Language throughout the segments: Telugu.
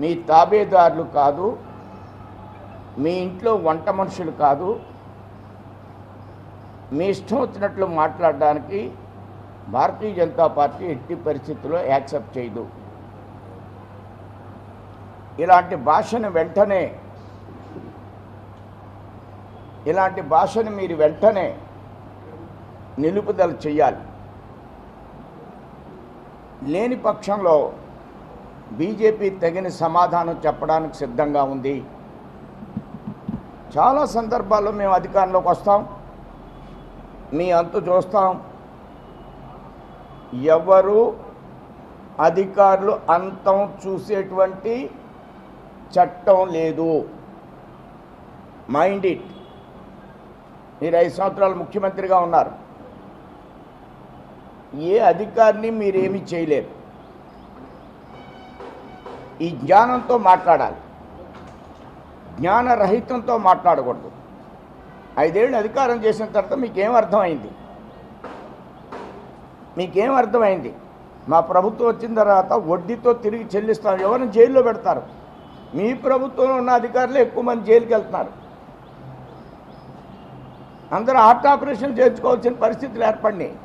మీ తాబేదారులు కాదు, మీ ఇంట్లో వంట మనుషులు కాదు. మీ ఇష్టం వచ్చినట్లు మాట్లాడడానికి భారతీయ జనతా పార్టీ ఎట్టి పరిస్థితుల్లో యాక్సెప్ట్ చేయదు. ఇలాంటి భాషను మీరు వెంటనే నిలుపుదల చేయాలి. లేని పక్షంలో బీజేపీ తగిన సమాధానం చెప్పడానికి సిద్ధంగా ఉంది. చాలా సందర్భాల్లో మేము అధికారంలోకి వస్తాం, మీ అంతు చూస్తాం. ఎవరు అధికారులు అంతం చూసేటువంటి చట్టం లేదు. Mind it. మీరు 5 సంవత్సరాలు ముఖ్యమంత్రిగా ఉన్నారు. ఏ అధికారిని మీరేమీ చేయలేరు. ఈ జ్ఞానంతో మాట్లాడాలి, జ్ఞానరహితంతో మాట్లాడకూడదు. 5 ఏళ్ళు అధికారం చేసిన తర్వాత మీకేం అర్థమైంది? మా ప్రభుత్వం వచ్చిన తర్వాత వడ్డీతో తిరిగి చెల్లిస్తాం. ఎవరిని జైల్లో పెడతారు? మీ ప్రభుత్వంలో ఉన్న అధికారులు ఎక్కువ మంది జైలుకి వెళ్తున్నారు. అందరూ హార్ట్ ఆపరేషన్ చేయించుకోవాల్సిన పరిస్థితులు ఏర్పడినాయి.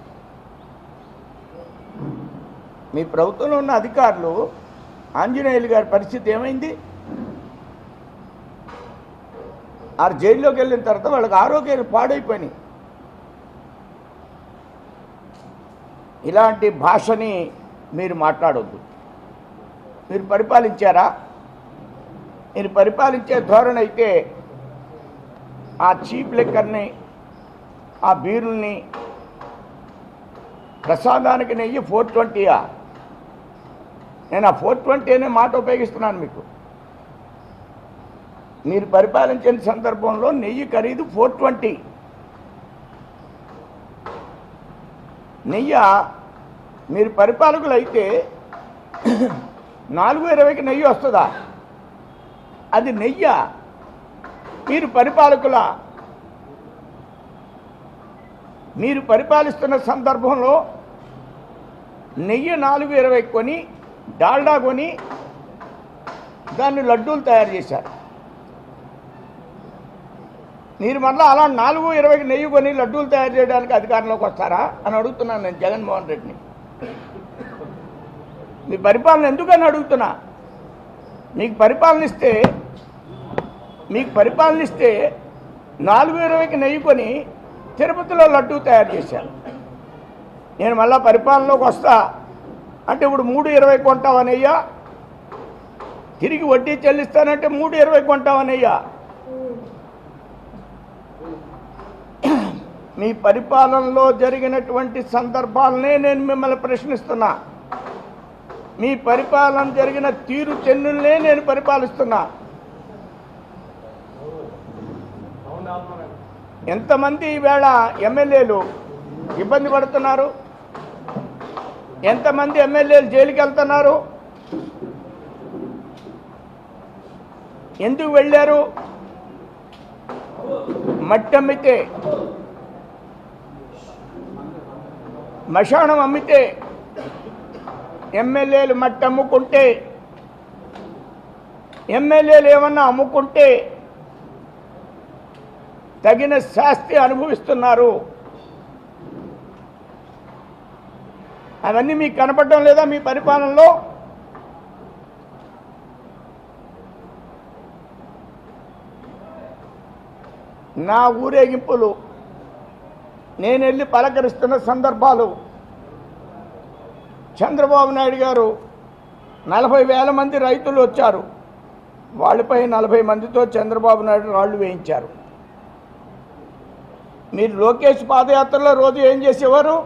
మీ ప్రభుత్వంలో ఉన్న అధికారులు, ఆంజనేయులు గారి పరిస్థితి ఏమైంది? ఆ జైల్లోకి వెళ్ళిన తర్వాత వాళ్ళకి ఆరోగ్యాలు పాడైపోయినాయి. ఇలాంటి భాషని మీరు మాట్లాడొద్దు. మీరు పరిపాలించారా? మీరు పరిపాలించే ధోరణి అయితే ఆ చీప్ లిక్కర్ని, ఆ బీరుల్ని, ప్రసాదానికి నెయ్యి 420. నేను ఆ 420 అనే మాట ఉపయోగిస్తున్నాను మీకు. మీరు పరిపాలించిన సందర్భంలో నెయ్యి ఖరీదు 420. నెయ్యి మీరు పరిపాలకులు అయితే 420కి నెయ్యి వస్తుందా? అది నెయ్యి. మీరు పరిపాలకులా? మీరు పరిపాలిస్తున్న సందర్భంలో నెయ్యి 420 కొని, డాల్డా కొని దాన్ని లడ్డూలు తయారు చేశారు. మీరు మళ్ళీ అలా 420కి నెయ్యి కొని లడ్డూలు తయారు చేయడానికి అధికారంలోకి వస్తారా అని అడుగుతున్నాను నేను జగన్మోహన్ రెడ్డిని. మీ పరిపాలన ఎందుకని అడుగుతున్నా. మీకు పరిపాలన ఇస్తే 420కి నెయ్యి కొని తిరుపతిలో లడ్డూ తయారు చేశారు. నేను మళ్ళీ పరిపాలనలోకి వస్తా అంటే ఇప్పుడు 320 కొంటావనయ్యా, తిరిగి వడ్డీ చెల్లిస్తానంటే 320 కొంటావనయ్యా. మీ పరిపాలనలో జరిగినటువంటి సందర్భాలనే నేను మిమ్మల్ని ప్రశ్నిస్తున్నా. మీ పరిపాలన జరిగిన తీరు చెన్నులనే నేను పరిపాలిస్తున్నా. ఎంతమంది ఈవేళ ఎమ్మెల్యేలు ఇబ్బంది పడుతున్నారు? ఎంతమంది ఎమ్మెల్యేలు జైలుకి వెళ్తున్నారు? ఎందుకు వెళ్ళారు? మట్టి అమ్మితే, మశానం అమ్మితే, ఎమ్మెల్యేలు మట్టి అమ్ముకుంటే, ఎమ్మెల్యేలు ఏమన్నా అమ్ముకుంటే తగిన శాస్తి అనుభవిస్తున్నారు. అవన్నీ మీకు కనపడడం లేదా మీ పరిపాలనలో? నా ఊరేగింపులు నేను వెళ్ళి పలకరిస్తున్న సందర్భాలు, చంద్రబాబు నాయుడు గారు 40,000 మంది రైతులు వచ్చారు. వాళ్ళపై 40 మందితో చంద్రబాబు నాయుడు రాళ్లు వేయించారు. మీరు లోకేష్ పాదయాత్రలో రోజు ఏం చేసేవారు?